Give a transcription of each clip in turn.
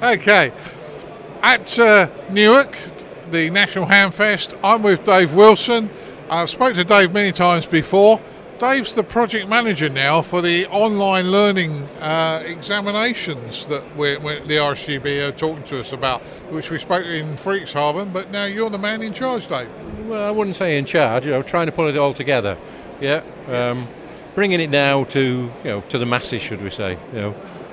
Okay, at Newark, the National Hamfest, I'm with Dave Wilson. I've spoken to Dave many times before. Dave's the project manager now for the online learning examinations that the RSGB are talking to us about, which we spoke in Freakshaven, but now you're the man in charge, Dave. Well, I wouldn't say in charge, trying to pull it all together. Bringing it now to the masses, should we say.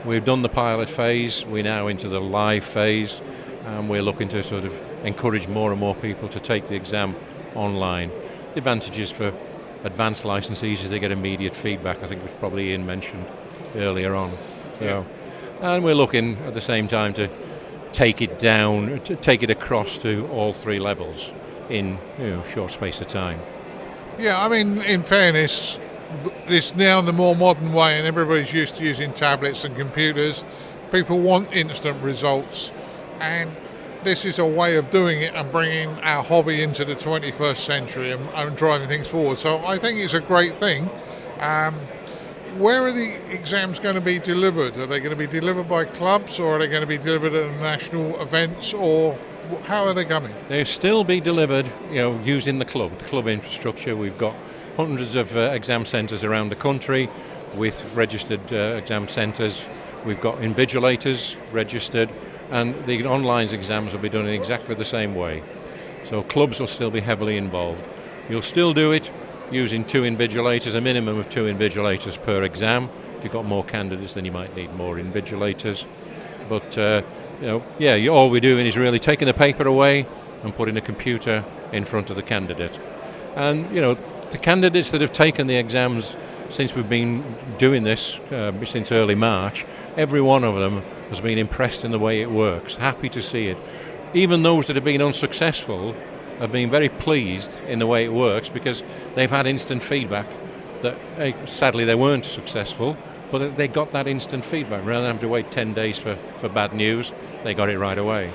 We've done the pilot phase, we're now into the live phase, and we're looking to sort of encourage more and more people to take the exam online. The advantages for advanced licensees is they get immediate feedback, I think was probably Ian mentioned earlier on. And we're looking at the same time to take it down, to take it across to all three levels in short space of time. Yeah, I mean, in fairness, this now the more modern way, and everybody's used to using tablets and computers. People want instant results, and this is a way of doing it and bringing our hobby into the 21st century and driving things forward. So I think it's a great thing. Where are the exams going to be delivered? Are they going to be delivered by clubs, or are they going to be delivered at national events, or how are they coming? They'll still be delivered, using the club infrastructure. We've got hundreds of exam centres around the country with registered exam centres. We've got invigilators registered, and the online exams will be done in exactly the same way. So clubs will still be heavily involved. You'll still do it using 2 invigilators, a minimum of 2 invigilators per exam. If you've got more candidates, then you might need more invigilators. But all we're doing is really taking the paper away and putting a computer in front of the candidate. And the candidates that have taken the exams since we've been doing this since early March, every one of them has been impressed in the way it works, happy to see it. Even those that have been unsuccessful have been very pleased in the way it works, because they've had instant feedback that sadly they weren't successful, but they got that instant feedback. Rather than having to wait 10 days for bad news, they got it right away.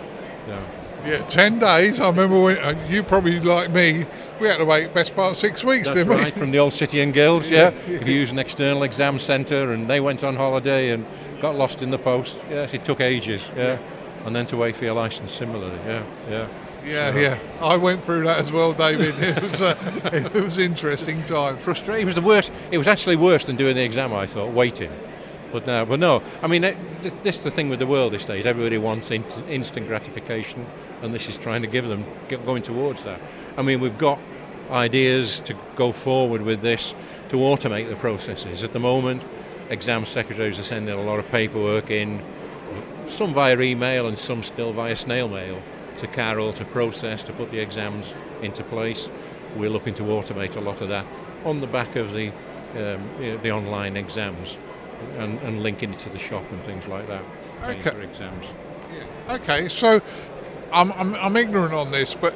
Yeah, 10 days. I remember when you probably, like me, we had to wait best part of 6 weeks, That's didn't we? right, from the old City and Guilds, If you use an external exam centre and they went on holiday and got lost in the post, it took ages, and then to wait for your licence similarly, Yeah. I went through that as well, David. It was interesting time. Frustrating. It was the worst. It was actually worse than doing the exam, I thought, waiting. But no. I mean, this is the thing with the world these days. Everybody wants instant gratification, and this is trying to give them, going towards that. I mean, we've got ideas to go forward with this to automate the processes. At the moment, exam secretaries are sending a lot of paperwork in, some via email and some still via snail mail, to Carol to process, to put the exams into place. We're looking to automate a lot of that on the back of the online exams, and linking it to the shop and things like that. Okay. For exams. Yeah. Okay, so I'm ignorant on this, but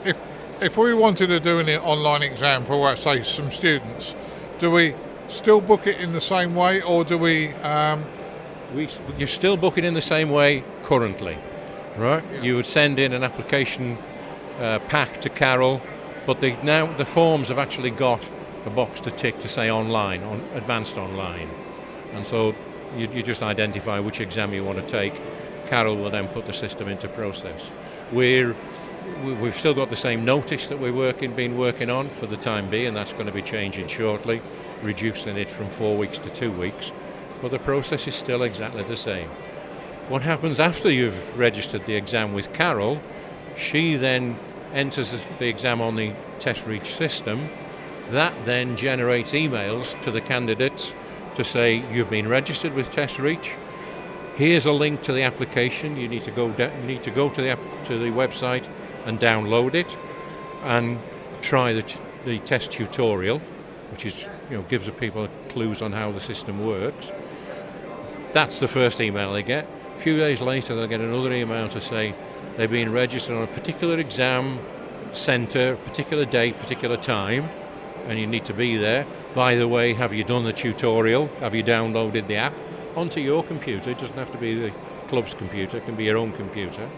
if we wanted to do an online exam for, say, some students, do we still book it in the same way, or do we? You still book it in the same way currently, right? Yeah. You would send in an application pack to Carol, but now the forms have actually got a box to tick to say online, on advanced online, and so you just identify which exam you want to take. Carol will then put the system into process. We've still got the same notice that been working on for the time being, and that's going to be changing shortly, reducing it from 4 weeks to 2 weeks, but the process is still exactly the same. What happens after you've registered the exam with Carol, she then enters the exam on the Test Reach system. That then generates emails to the candidates to say, you've been registered with Test Reach. Here's a link to the application. You need to go to the website and download it and try the test tutorial, which is gives the people clues on how the system works. That's the first email they get. A few days later, they'll get another email to say they've been registered on a particular exam centre, particular date, particular time, and you need to be there. By the way, have you done the tutorial? Have you downloaded the app onto your computer? It doesn't have to be the club's computer, it can be your own computer.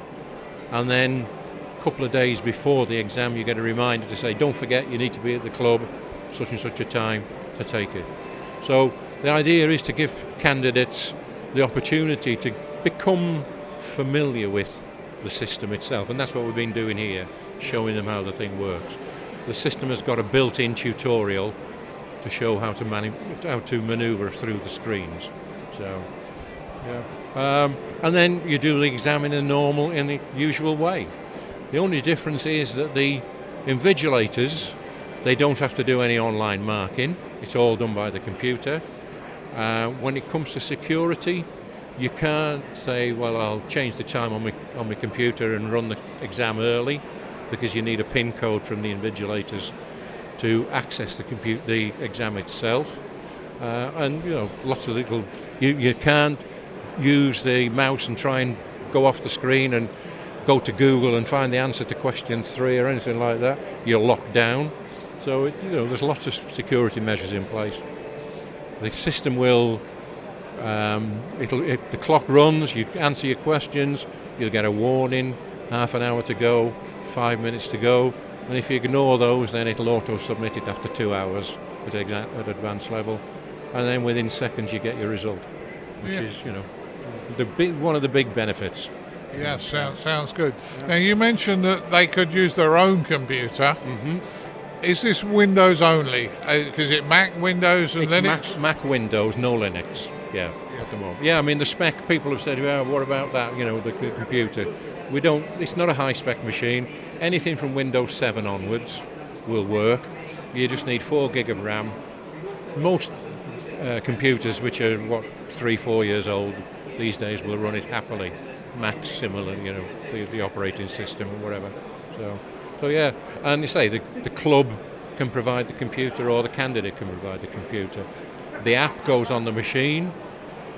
And then couple of days before the exam you get a reminder to say, don't forget you need to be at the club such and such a time to take it. So the idea is to give candidates the opportunity to become familiar with the system itself, and that's what we've been doing here, showing them how the thing works. The system has got a built-in tutorial to show how to maneuver through the screens. So, yeah. And then you do the exam in the usual way. The only difference is that the invigilators, they don't have to do any online marking. It's all done by the computer. When it comes to security, you can't say, well, I'll change the time on my computer and run the exam early, because you need a PIN code from the invigilators to access the exam itself. And lots of little, you can't use the mouse and try and go off the screen and go to Google and find the answer to question 3 or anything like that. You're locked down. So there's lots of security measures in place. The system will, the clock runs, you answer your questions, you'll get a warning, half an hour to go, 5 minutes to go, and if you ignore those, then it'll auto-submit it after 2 hours at advanced level, and then within seconds you get your result, which is, one of the big benefits. Yeah, sounds good. Now, you mentioned that they could use their own computer. Mm-hmm. Is this Windows only? Is it Mac, Windows, and Linux? Mac, Windows, no Linux. Yeah, at the moment. Yeah, I mean, the spec, people have said, well, what about that, the computer? It's not a high-spec machine. Anything from Windows 7 onwards will work. You just need 4 gig of RAM. Most computers, which are, 3-4 years old, these days will run it happily. Mac similar, the operating system or whatever. So yeah, and you say the club can provide the computer, or the candidate can provide the computer. The app goes on the machine.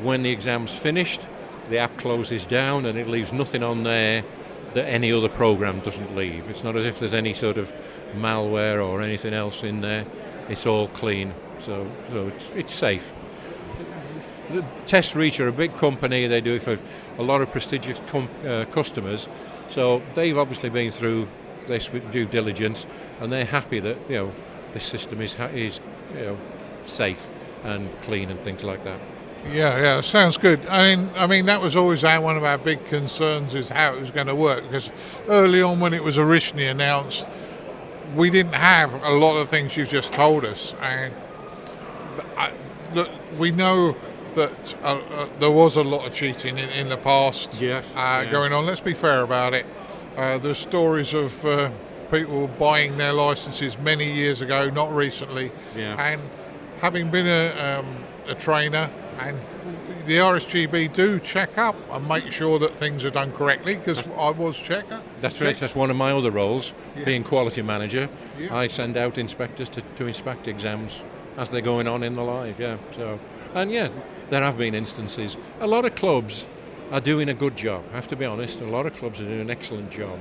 When the exam's finished, the app closes down and it leaves nothing on there that any other program doesn't leave. It's not as if there's any sort of malware or anything else in there. It's all clean, so it's safe. The Test Reach are a big company. They do it for a lot of prestigious customers, so they've obviously been through this with due diligence, and they're happy that this system is safe and clean and things like that. Yeah, sounds good. I mean, that was always one of our big concerns, is how it was going to work, because early on when it was originally announced, we didn't have a lot of things you just told us, and we know that there was a lot of cheating in the past going on. Let's be fair about it. There's stories of people buying their licenses many years ago, not recently, and having been a trainer, and the RSGB do check up and make sure that things are done correctly, because I was checker. That's right, that's one of my other roles, being quality manager. I send out inspectors to inspect exams as they're going on in the live, there have been instances. A lot of clubs are doing a good job, I have to be honest. A lot of clubs are doing an excellent job.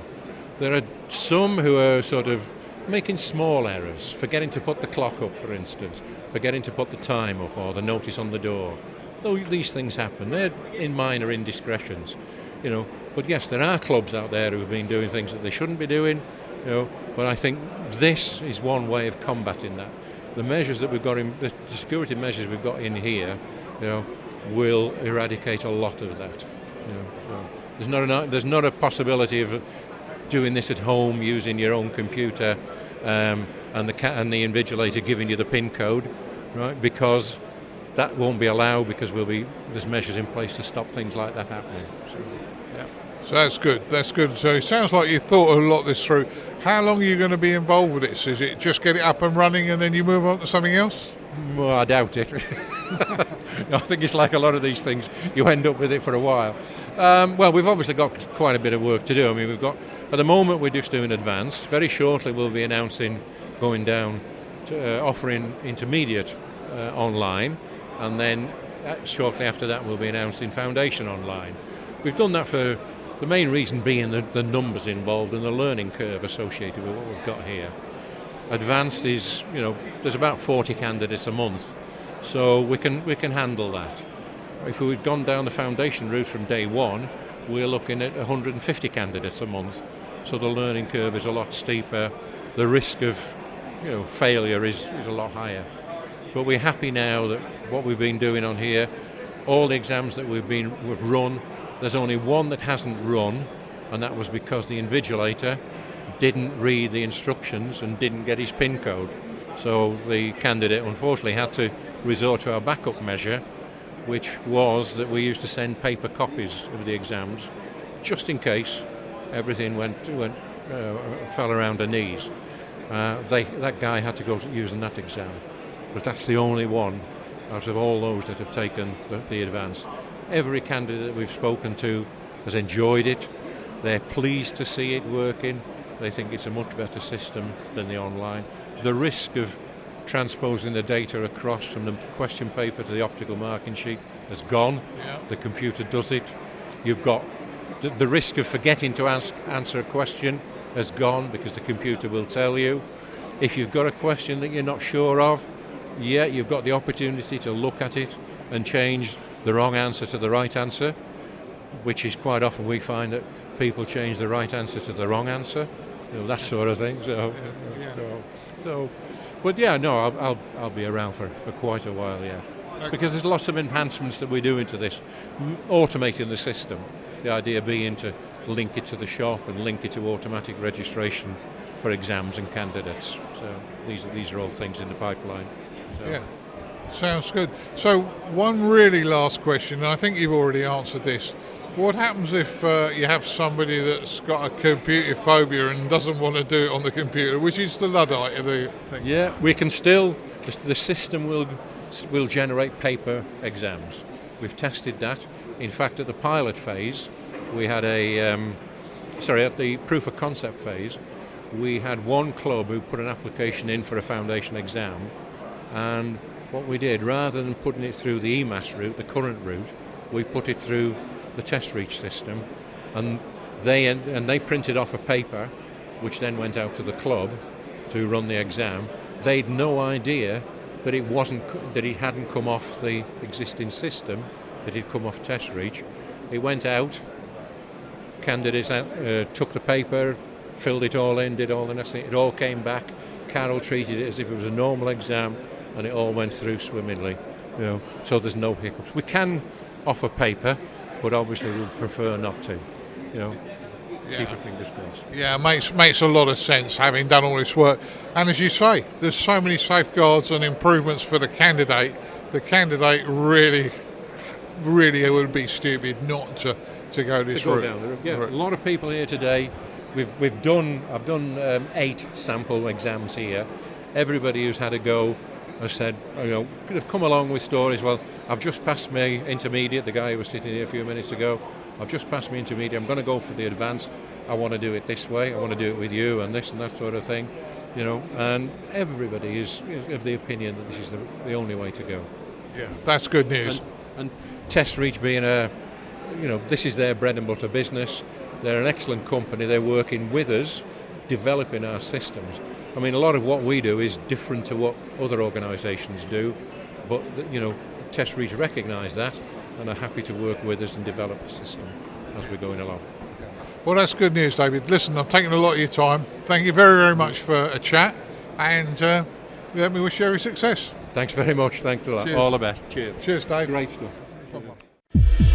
There are some who are sort of making small errors, forgetting to put the clock up, for instance, forgetting to put the time up or the notice on the door. Though these things happen, they're in minor indiscretions, But yes, there are clubs out there who have been doing things that they shouldn't be doing, But I think this is one way of combating that. The measures that we've got the security measures we've got in here, will eradicate a lot of that. So there's not a possibility of doing this at home using your own computer, and the invigilator giving you the PIN code, right? Because that won't be allowed, because there's measures in place to stop things like that happening. So that's good. So it sounds like you thought a lot of this through. How long are you going to be involved with this? Is it just get it up and running and then you move on to something else? Well, I doubt it. I think it's like a lot of these things, you end up with it for a while. Well, we've obviously got quite a bit of work to do. I mean, at the moment we're just doing advanced. Very shortly we'll be announcing going down to offering intermediate online, and then shortly after that we'll be announcing foundation online. We've done that for the main reason being the numbers involved and the learning curve associated with what we've got here. Advanced is, there's about 40 candidates a month, so we can handle that. If we'd gone down the foundation route from day one, we're looking at 150 candidates a month. so the learning curve is a lot steeper. The risk of failure is a lot higher. But we're happy now that what we've been doing on here, all the exams that we've run, there's only one that hasn't run, and that was because the invigilator didn't read the instructions and didn't get his PIN code. So the candidate unfortunately had to resort to our backup measure, which was that we used to send paper copies of the exams just in case everything fell around their knees. That guy had to go using that exam, but that's the only one out of all those that have taken the advance. Every candidate we've spoken to has enjoyed it. They're pleased to see it working. They think it's a much better system than the online. The risk of transposing the data across from the question paper to the optical marking sheet has gone. Yeah. The computer does it. You've got the risk of forgetting to answer a question has gone because the computer will tell you. If you've got a question that you're not sure of, you've got the opportunity to look at it and change the wrong answer to the right answer, which is quite often we find that people change the right answer to the wrong answer, that sort of thing. I'll be around for quite a while, because there's lots of enhancements that we're doing to this, automating the system. The idea being to link it to the shop and link it to automatic registration for exams and candidates. So these are all things in the pipeline. So. Yeah, sounds good. So one really last question, and I think you've already answered this. What happens if you have somebody that's got a computer phobia and doesn't want to do it on the computer, which is the Luddite of the thing? Yeah, we can still, the system will generate paper exams. We've tested that. In fact, at the pilot phase, we had at the proof of concept phase, we had one club who put an application in for a foundation exam, and what we did, rather than putting it through the EMAS route, the current route, we put it through the test reach system, and they printed off a paper which then went out to the club to run the exam. They'd no idea that it hadn't come off the existing system, that it come off test reach. It went out, candidates took the paper, filled it all in, did all the necessary, it all came back. Carol treated it as if it was a normal exam, and it all went through swimmingly. So there's no hiccups. We can offer paper, but obviously we'd prefer not to. Keep your fingers crossed. Yeah, makes a lot of sense having done all this work. And as you say, there's so many safeguards and improvements for the candidate. The candidate really it would be stupid not to go this route. A lot of people here today. I've done 8 sample exams here. Everybody who's had a go has said, could have come along with stories. Well, I've just passed my intermediate. The guy who was sitting here a few minutes ago, I've just passed my intermediate. I'm going to go for the advanced. I want to do it this way. I want to do it with you and this and that sort of thing. And everybody is of the opinion that this is the only way to go. Yeah, that's good news. And Test Reach being this is their bread and butter business. They're an excellent company. They're working with us, developing our systems. I mean, a lot of what we do is different to what other organisations do, but Test Reach recognise that and are happy to work with us and develop the system as we're going along. Well, that's good news, David. Listen, I've taken a lot of your time. Thank you very, very much for a chat, and let me wish you every success. Thanks very much. Thanks a lot. Cheers. All the best. Cheers. Cheers, Dave. Great stuff. Bye-bye.